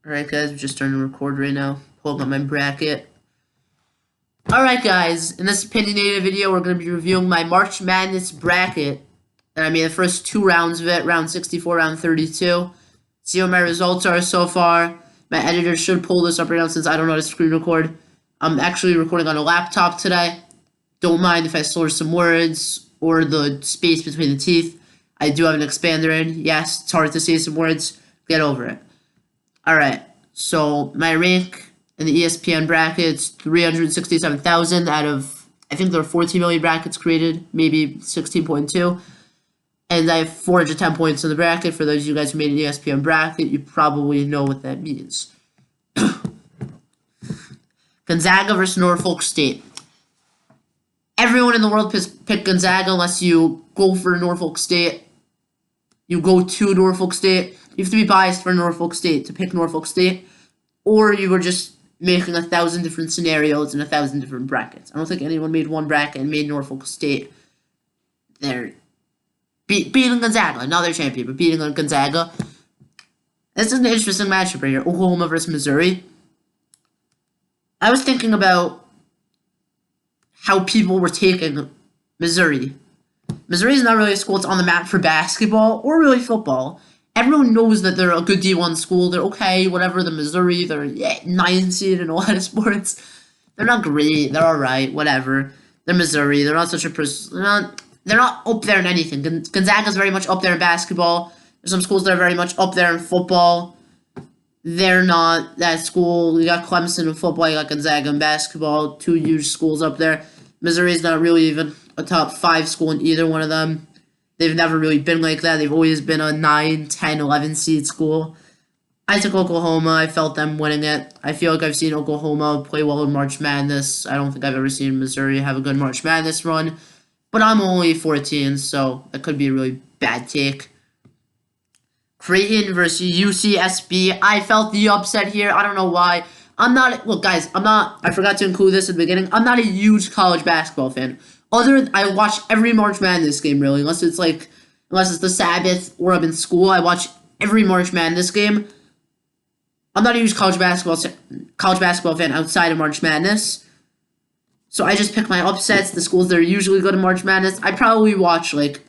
Alright guys, we're just starting to record right now. Pulling up my bracket. Alright guys, in this opinionated video we're going to be reviewing my March Madness bracket. And I made the first two rounds of it, round 64, round 32. See what my results are so far. My editor should pull this up right now since I don't know how to screen record. I'm actually recording on a laptop today. Don't mind if I slur some words or the space between the teeth. I do have an expander in. Yes, it's hard to say some words. Get over it. Alright, so my rank in the ESPN brackets, 367,000 out of, I think there are 14 million brackets created, maybe 16.2. And I have 410 points in the bracket. For those of you guys who made an ESPN bracket, you probably know what that means. Gonzaga versus Norfolk State. Everyone in the world picked Gonzaga unless you go for Norfolk State. You go to Norfolk State. You have to be biased for Norfolk State to pick Norfolk State. Or you were just making 1,000 different scenarios in 1,000 different brackets. I don't think anyone made one bracket and made Norfolk State. They're beating Gonzaga. Not their champion, but beating Gonzaga. This is an interesting matchup right here. Oklahoma versus Missouri. I was thinking about how people were taking Missouri. Missouri is not really a school that's on the map for basketball or really football. Everyone knows that they're a good D1 school. They're okay, whatever. The Missouri, they're 9th seed in a lot of sports. They're not great. They're all right, whatever. They're Missouri. They're not such a they're not up there in anything. Gonzaga's very much up there in basketball. There's some schools that are very much up there in football. They're not that school. You got Clemson in football. You got Gonzaga in basketball. Two huge schools up there. Missouri's not really even a top 5 school in either one of them. They've never really been like that. They've always been a 9, 10, 11 seed school. I took Oklahoma. I felt them winning it. I feel like I've seen Oklahoma play well in March Madness. I don't think I've ever seen Missouri have a good March Madness run. But I'm only 14, so it could be a really bad take. Creighton versus UCSB. I felt the upset here. I don't know why. Look guys, I forgot to include this at the beginning. I'm not a huge college basketball fan. I watch every March Madness game really, unless it's the Sabbath or I'm in school. I watch every March Madness game. I'm not a huge college basketball fan outside of March Madness. So I just pick my upsets, the schools that are usually good in March Madness. I probably watch like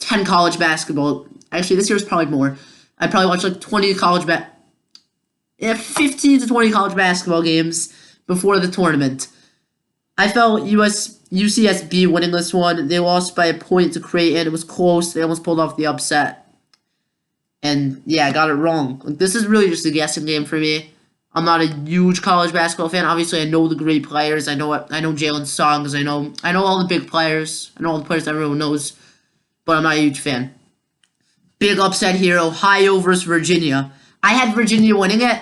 10 college basketball. Actually, this year's probably more. I probably watch like 15 to 20 college basketball games before the tournament. I felt UCSB winning this one. They lost by a point to Creighton. It was close. They almost pulled off the upset. And yeah, I got it wrong. Like, this is really just a guessing game for me. I'm not a huge college basketball fan. Obviously, I know the great players. I know Jalen Songs. I know all the big players. I know all the players everyone knows. But I'm not a huge fan. Big upset here, Ohio versus Virginia. I had Virginia winning it,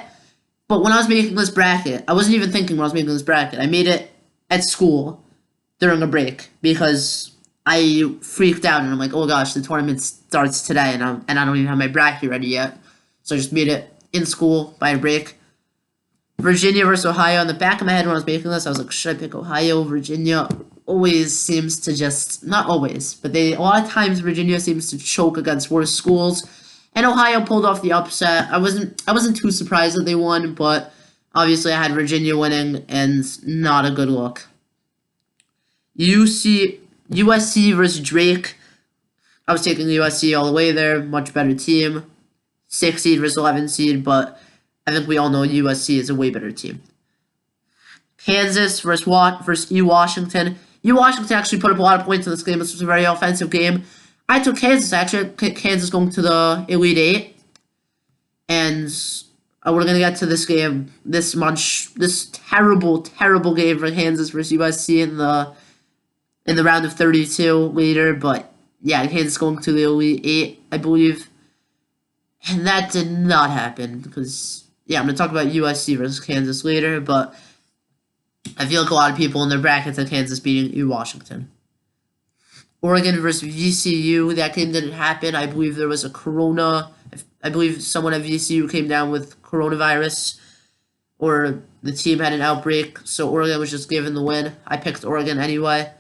but when I was making this bracket, I wasn't even thinking when I was making this bracket. I made it at school during a break because I freaked out and I'm like, oh gosh, the tournament starts today and I don't even have my bracket ready yet. So I just made it in school by a break. Virginia versus Ohio. In the back of my head when I was making this, I was like, should I pick Ohio? Virginia always seems to not always, but a lot of times Virginia seems to choke against worse schools. And Ohio pulled off the upset. I wasn't too surprised that they won, but obviously I had Virginia winning and not a good look. USC versus Drake. I was taking USC all the way there. Much better team. 6 seed versus 11 seed, but I think we all know USC is a way better team. Kansas versus U-Washington. U-Washington actually put up a lot of points in this game. This was a very offensive game. I took Kansas, actually. Kansas going to the Elite Eight. And we're going to get to this game, this terrible, terrible game for Kansas versus USC in the round of 32 later. But yeah, Kansas going to the Elite Eight, I believe. And that did not happen because, yeah, I'm going to talk about USC versus Kansas later, but I feel like a lot of people in their brackets had Kansas beating U-Washington. Oregon versus VCU. That game didn't happen. I believe there was a corona. I believe someone at VCU came down with coronavirus, or the team had an outbreak, so Oregon was just given the win. I picked Oregon anyway.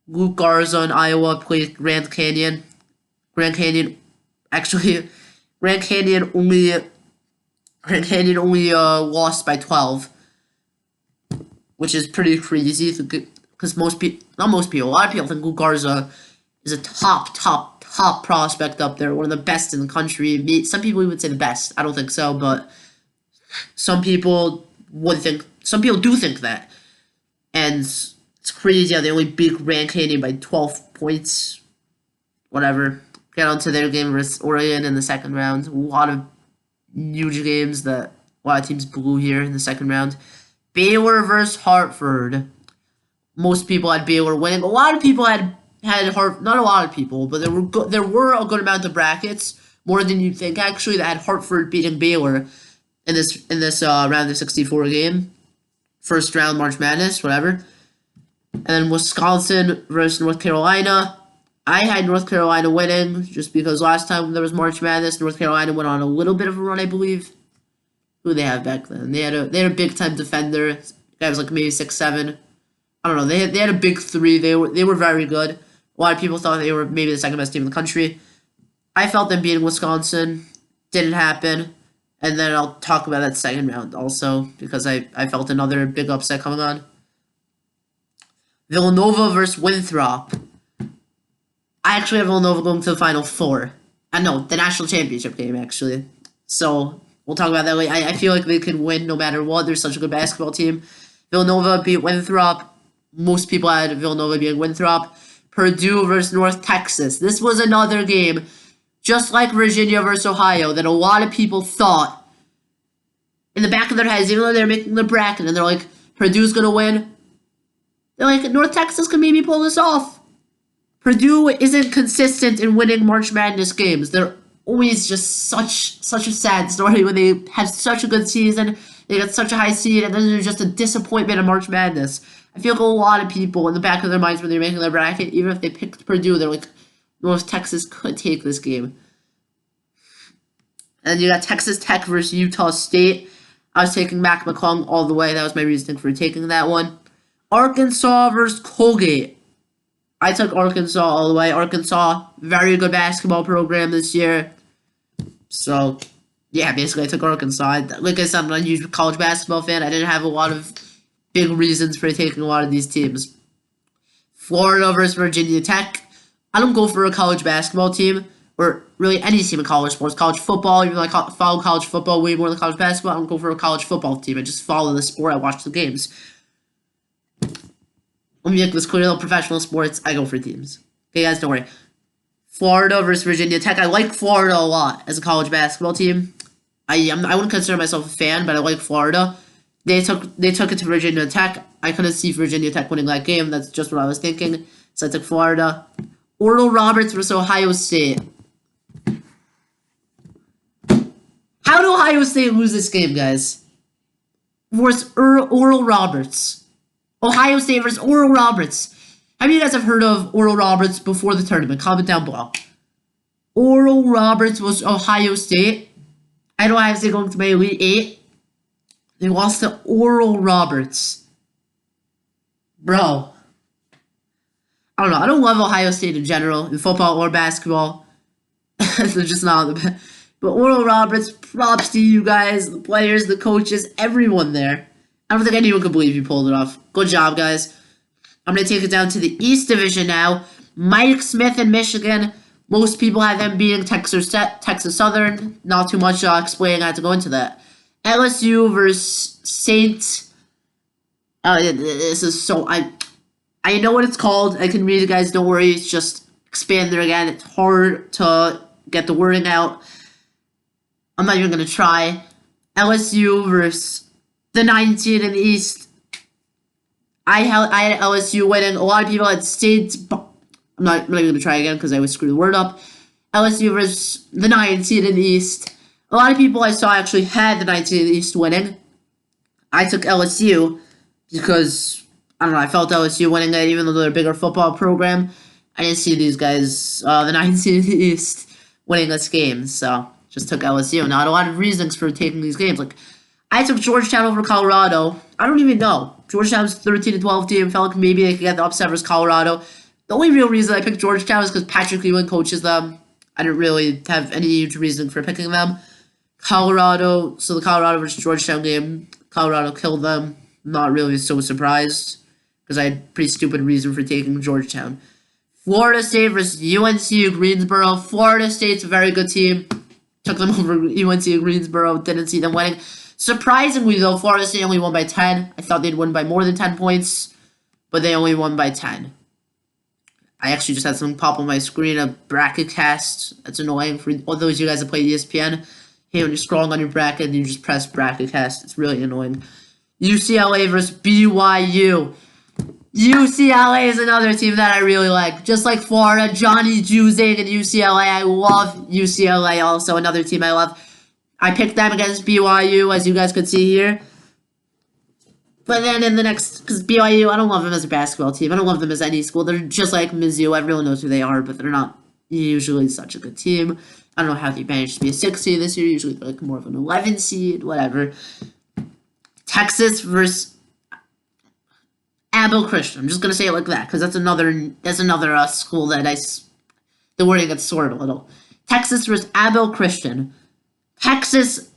Luke Garza in Iowa played Grand Canyon. Grand Canyon only Grand Canyon only lost by 12, which is pretty crazy because most people, not most people, a lot of people think Luke Garza is a top prospect up there, one of the best in the country. Some people would say the best. I don't think so, but some people would think. Some people do think that, and it's crazy how they only beat Grand Canyon by 12 points. Whatever. Get on to their game versus Oregon in the second round. A lot of huge games that a lot of teams blew here in the second round. Baylor versus Hartford. Most people had Baylor winning. A lot of people had Hartford. Not a lot of people, but there were a good amount of brackets, more than you'd think actually, that had Hartford beating Baylor in this round of 64 game, first round March Madness, whatever. And then Wisconsin versus North Carolina. I had North Carolina winning just because last time there was March Madness, North Carolina went on a little bit of a run, I believe. Who did they have back then? They had a big time defender. Guy was like maybe 6'7". I don't know. They had a big three. They were very good. A lot of people thought they were maybe the second best team in the country. I felt them beating Wisconsin. Didn't happen. And then I'll talk about that second round also because I felt another big upset coming on. Villanova versus Winthrop. I actually have Villanova going to the Final Four. No, the national championship game, actually. So, we'll talk about that later. I feel like they can win no matter what. They're such a good basketball team. Villanova beat Winthrop. Most people had Villanova beating Winthrop. Purdue versus North Texas. This was another game, just like Virginia versus Ohio, that a lot of people thought in the back of their heads, even though they're making the bracket, and they're like, Purdue's going to win. They're like, North Texas can maybe pull this off. Purdue isn't consistent in winning March Madness games. They're always just such a sad story when they have such a good season, they got such a high seed, and then they're just a disappointment in March Madness. I feel like a lot of people in the back of their minds when they're making their bracket, even if they picked Purdue, they're like, North Texas could take this game. And you got Texas Tech versus Utah State. I was taking Mac McClung all the way. That was my reasoning for taking that one. Arkansas versus Colgate. I took Arkansas all the way. Arkansas, very good basketball program this year. So, yeah, basically I took Arkansas. Like I said, I'm not a huge college basketball fan. I didn't have a lot of big reasons for taking a lot of these teams. Florida versus Virginia Tech. I don't go for a college basketball team, or really any team in college sports. College football, even though I follow college football way more than college basketball, I don't go for a college football team. I just follow the sport. I watch the games. Let me make this clear, though. Professional sports, I go for teams. Okay, guys, don't worry. Florida versus Virginia Tech. I like Florida a lot as a college basketball team. I wouldn't consider myself a fan, but I like Florida. They took it to Virginia Tech. I couldn't see Virginia Tech winning that game. That's just what I was thinking. So I took Florida. Oral Roberts versus Ohio State. How did Ohio State lose this game, guys? Versus Oral Roberts. Ohio State versus Oral Roberts. How many of you guys have heard of Oral Roberts before the tournament? Comment down below. Oral Roberts was Ohio State. I know Ohio State going to my Elite 8. They lost to Oral Roberts. Bro. I don't know. I don't love Ohio State in general, in football or basketball. They're just not the best. But Oral Roberts, props to you guys, the players, the coaches, everyone there. I don't think anyone could believe you pulled it off. Good job, guys. I'm going to take it down to the East Division now. Mike Smith in Michigan. Most people have them beating Texas Southern. Not too much explaining. I have to go into that. LSU versus Saints. This is so... I know what it's called. I can read it, guys. Don't worry. It's just expand there again. It's hard to get the wording out. I'm not even going to try. LSU versus the 9th seed in the East. I had LSU winning. A lot of people had State. I'm not even going to try again because I always screw the word up. LSU versus the 9th seed in the East. A lot of people I saw actually had the 9th seed in the East winning. I took LSU because, I don't know, I felt LSU winning it even though they're a bigger football program. I didn't see these guys, the 9th seed in the East, winning this game. So, just took LSU. Not a lot of reasons for taking these games. Like, I took Georgetown over Colorado. I don't even know. Georgetown's 13-12 team. Felt like maybe they could get the upset versus Colorado. The only real reason I picked Georgetown is because Patrick Ewing coaches them. I didn't really have any huge reason for picking them. Colorado, so the Colorado versus Georgetown game, Colorado killed them. Not really so surprised, because I had pretty stupid reason for taking Georgetown. Florida State versus UNC Greensboro. Florida State's a very good team. Took them over UNC Greensboro. Didn't see them winning. Surprisingly, though, Florida State only won by 10. I thought they'd win by more than 10 points, but they only won by 10. I actually just had something pop on my screen, a bracket cast. That's annoying for all those of you guys that play ESPN. Hey, when you're scrolling on your bracket and you just press bracket cast, it's really annoying. UCLA versus BYU. UCLA is another team that I really like. Just like Florida, Johnny Juzang and UCLA. I love UCLA also, another team I love. I picked them against BYU, as you guys could see here. But then in the next, because BYU, I don't love them as a basketball team. I don't love them as any school. They're just like Mizzou. Everyone knows who they are, but they're not usually such a good team. I don't know how they managed to be a 6 seed this year. Usually they're like more of an 11 seed, whatever. Texas versus Abil Christian. I'm just gonna say it like that because that's another school that the wording gets sort of a little. Texas versus Abil Christian. Texas.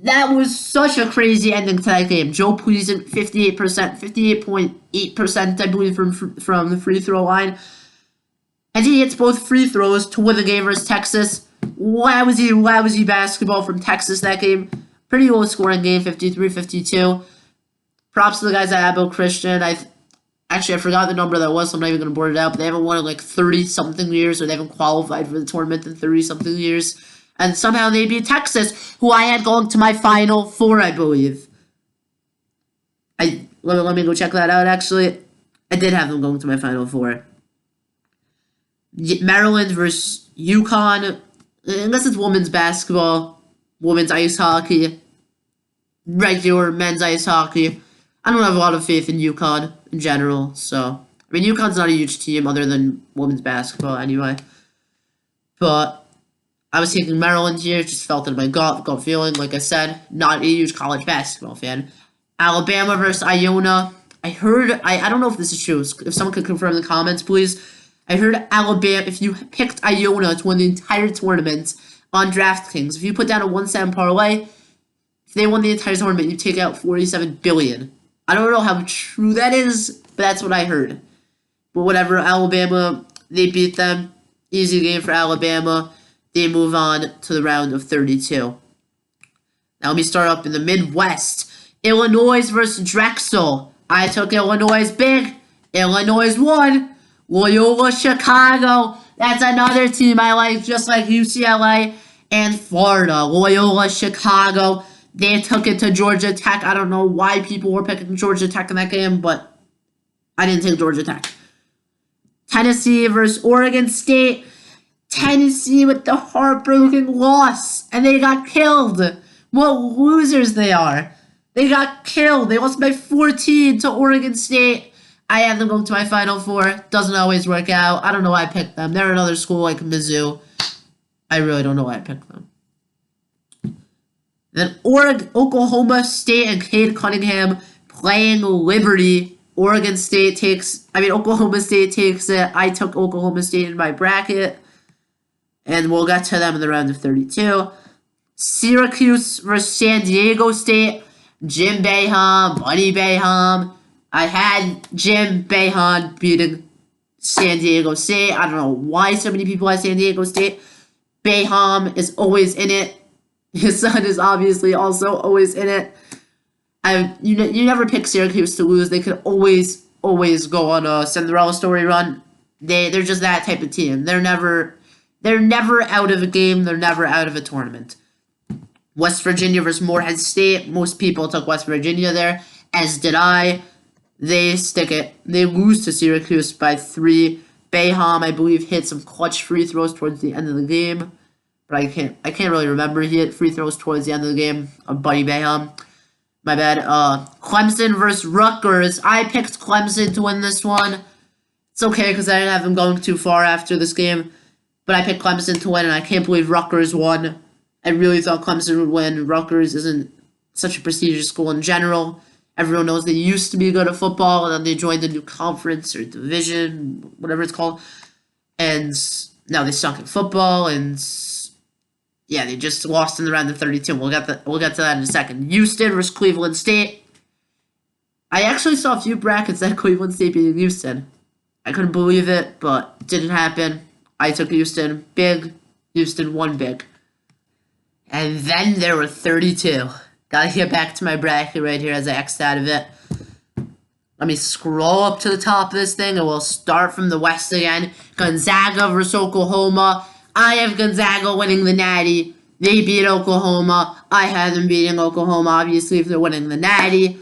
That was such a crazy ending to that game. Joe Pleasant, 58%, 58.8%, I believe, from the free throw line. And he hits both free throws to win the game versus Texas. Lousy basketball from Texas that game. Pretty low scoring game, 53-52. Props to the guys at Abil Christian. I forgot the number that was, so I'm not even going to board it out. But they haven't won in like 30-something years, or they haven't qualified for the tournament in 30-something years. And somehow they beat Texas, who I had going to my Final Four, I believe. Let me go check that out, actually. I did have them going to my Final Four. Maryland versus UConn. Unless it's women's basketball, women's ice hockey, regular men's ice hockey. I don't have a lot of faith in UConn in general, so. I mean, UConn's not a huge team other than women's basketball anyway. But I was taking Maryland here, just felt it in my gut feeling. Like I said, not a huge college basketball fan. Alabama versus Iona. I don't know if this is true. If someone could confirm in the comments, please. I heard Alabama, if you picked Iona to win the entire tournament on DraftKings, if you put down a 1-cent parlay, if they won the entire tournament, you take out $47 billion. I don't know how true that is, but that's what I heard. But whatever, Alabama, they beat them. Easy game for Alabama. They move on to the round of 32. Now let me start up in the Midwest. Illinois versus Drexel. I took Illinois big. Illinois won. Loyola Chicago. That's another team I like, just like UCLA and Florida. Loyola Chicago. They took it to Georgia Tech. I don't know why people were picking Georgia Tech in that game, but I didn't take Georgia Tech. Tennessee versus Oregon State. Tennessee with the heartbreaking loss, and they got killed. What losers they are. They got killed. They lost by 14 to Oregon State. I had them going to my Final Four. Doesn't always work out. I don't know why I picked them. They're another school like Mizzou. I really don't know why I picked them. Then Oklahoma State and Cade Cunningham playing Liberty. Oklahoma State takes it. I took Oklahoma State in my bracket. And we'll get to them in the round of 32. Syracuse versus San Diego State. Jim Boeheim, Buddy Boeheim. I had Jim Boeheim beating San Diego State. I don't know why so many people had San Diego State. Boeheim is always in it. His son is obviously also always in it. You never pick Syracuse to lose. They could always go on a Cinderella story run. They're just that type of team. They're never out of a game. They're never out of a tournament. West Virginia versus Morehead State. Most people took West Virginia there, as did I. They stick it. They lose to Syracuse by 3. Boeheim, I believe, hit some clutch free throws towards the end of the game. But I can't really remember. He hit free throws towards the end of the game. Buddy Boeheim. My bad. Clemson versus Rutgers. I picked Clemson to win this one. It's okay because I didn't have them going too far after this game. But I picked Clemson to win, and I can't believe Rutgers won. I really thought Clemson would win. Rutgers isn't such a prestigious school in general. Everyone knows they used to be good at football, and then they joined the new conference or division, whatever it's called. And now they suck at football, and Yeah, they just lost in the round of 32. We'll get to that in a second. Houston versus Cleveland State. I actually saw a few brackets that Cleveland State beating Houston. I couldn't believe it, but didn't happen. I took Houston big. Houston won big. And then there were 32. Gotta get back to my bracket right here as I X'd out of it. Let me scroll up to the top of this thing, and we'll start from the West again. Gonzaga versus Oklahoma. I have Gonzaga winning the Natty. They beat Oklahoma. I had them beating Oklahoma, obviously, if they're winning the Natty.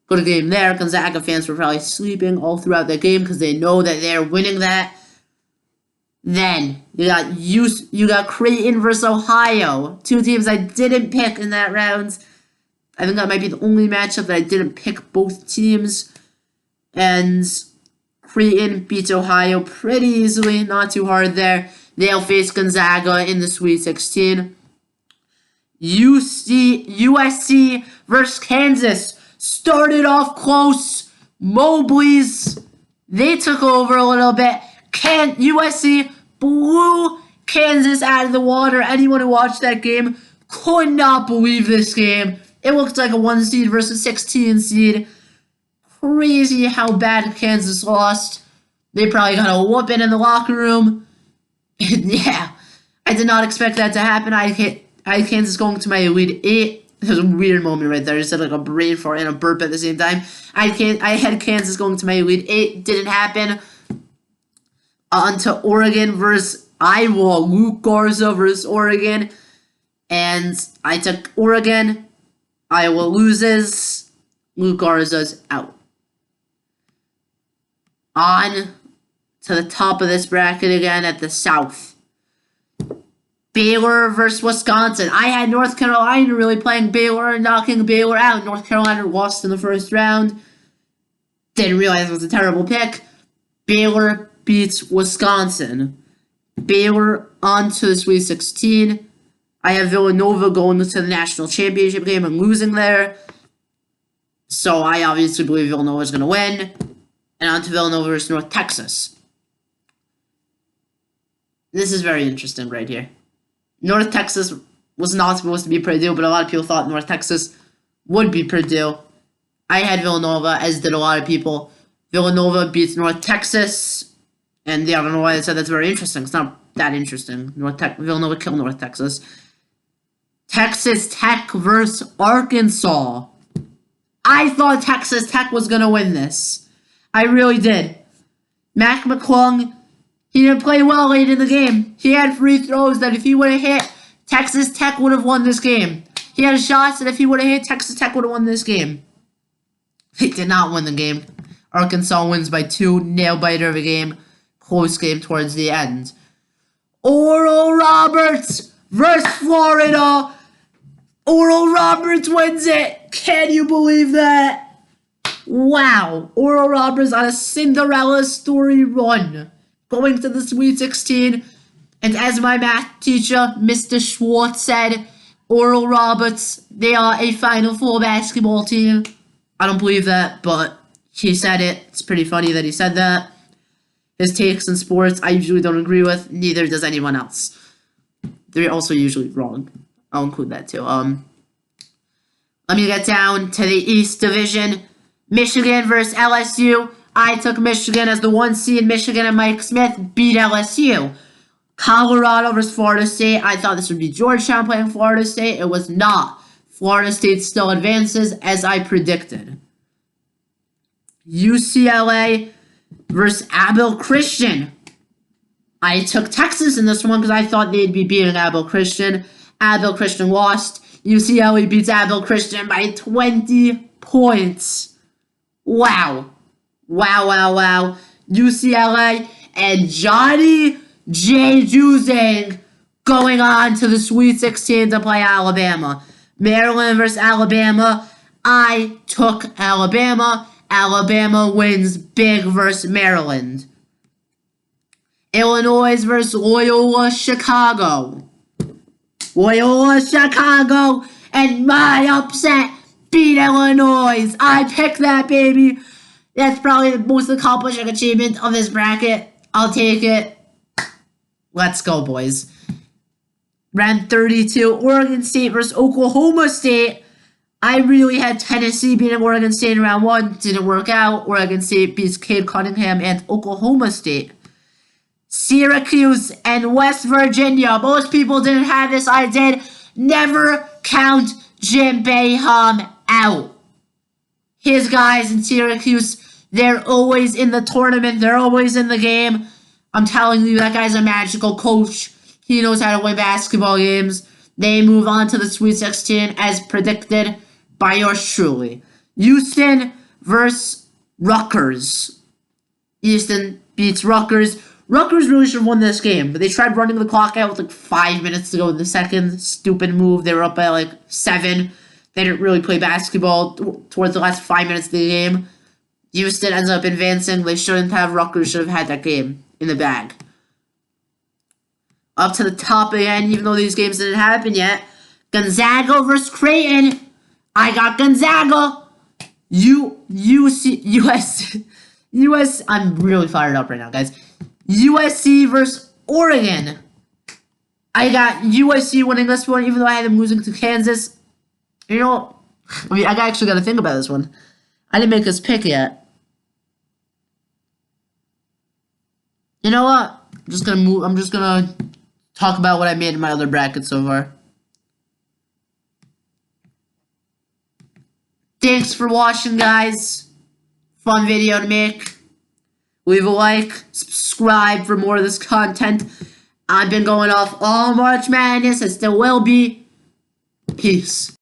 Good game there. Gonzaga fans were probably sleeping all throughout the game because they know that they're winning that. Then you got Creighton versus Ohio. Two teams I didn't pick in that round. I think that might be the only matchup that I didn't pick both teams. And Creighton beats Ohio pretty easily. Not too hard there. They'll face Gonzaga in the Sweet 16. USC versus Kansas. Started off close. Mobley's, they took over a little bit. USC blew Kansas out of the water. Anyone who watched that game could not believe this game. It looked like a 1 seed versus 16 seed. Crazy how bad Kansas lost. They probably got a whooping in the locker room. Yeah, I did not expect that to happen. I had Kansas going to my Elite 8. There's a weird moment right there. I just had like a brain fart and a burp at the same time. I had Kansas going to my Elite 8. Didn't happen. On to Oregon versus Iowa. Luke Garza versus Oregon. And I took Oregon. Iowa loses. Luke Garza's out. On to the top of this bracket again at the South. Baylor versus Wisconsin. I had North Carolina really playing Baylor and knocking Baylor out. North Carolina lost in the first round. Didn't realize it was a terrible pick. Baylor beats Wisconsin. Baylor on to the Sweet 16. I have Villanova going to the national championship game and losing there. So I obviously believe Villanova is going to win. And on to Villanova versus North Texas. This is very interesting right here. North Texas was not supposed to be Purdue, but a lot of people thought North Texas would be Purdue. I had Villanova, as did a lot of people. Villanova beats North Texas. And yeah, I don't know why I said that's very interesting. It's not that interesting. Villanova killed North Texas. Texas Tech versus Arkansas. I thought Texas Tech was going to win this. I really did. Mac McClung, he didn't play well late in the game. He had free throws that if he would have hit, Texas Tech would have won this game. He had shots that if he would have hit, Texas Tech would have won this game. They did not win the game. Arkansas wins by 2. Nail-biter of a game. Close game towards the end. Oral Roberts versus Florida. Oral Roberts wins it. Can you believe that? Wow. Oral Roberts on a Cinderella story run. Going to the Sweet 16. And as my math teacher, Mr. Schwartz, said, Oral Roberts, they are a Final Four basketball team. I don't believe that, but he said it. It's pretty funny that he said that. His takes in sports, I usually don't agree with. Neither does anyone else. They're also usually wrong. I'll include that too. Let me get down to the East Division. Michigan versus LSU. I took Michigan as the 1 seed. Michigan and Mike Smith beat LSU. Colorado versus Florida State. I thought this would be Georgetown playing Florida State. It was not. Florida State still advances as I predicted. UCLA versus Abil Christian. I took Texas in this one because I thought they'd be beating Abil Christian. Abil Christian lost. UCLA beats Abil Christian by 20 points. Wow. Wow. UCLA and Johnny J. Juzang going on to the Sweet 16 to play Alabama. Maryland versus Alabama. I took Alabama. Alabama wins big versus Maryland. Illinois versus Loyola Chicago. Loyola Chicago and my upset beat Illinois. I picked that, baby. That's probably the most accomplishing achievement of this bracket. I'll take it. Let's go, boys. Round 32, Oregon State versus Oklahoma State. I really had Tennessee beating Oregon State in round 1. Didn't work out. Oregon State beats Cade Cunningham and Oklahoma State. Syracuse and West Virginia. Most people didn't have this. I did. Never count Jim Boeheim out. His guys in Syracuse, they're always in the tournament. They're always in the game. I'm telling you, that guy's a magical coach. He knows how to win basketball games. They move on to the Sweet 16 as predicted by yours truly. Houston versus Rutgers. Houston beats Rutgers. Rutgers really should have won this game, but they tried running the clock out with like 5 minutes to go in the second. Stupid move. They were up by like 7. They didn't really play basketball towards the last 5 minutes of the game. Houston ends up advancing. They shouldn't have. Rutgers should have had that game in the bag. Up to the top again, even though these games didn't happen yet. Gonzaga versus Creighton. I got Gonzaga. US. I'm really fired up right now, guys. USC versus Oregon. I got USC winning this one, even though I had them losing to Kansas. You know, I actually got to think about this one. I didn't make this pick yet. You know what? I'm just gonna talk about what I made in my other bracket so far. Thanks for watching, guys. Fun video to make. Leave a like, subscribe for more of this content. I've been going off all March Madness. I still will be. Peace.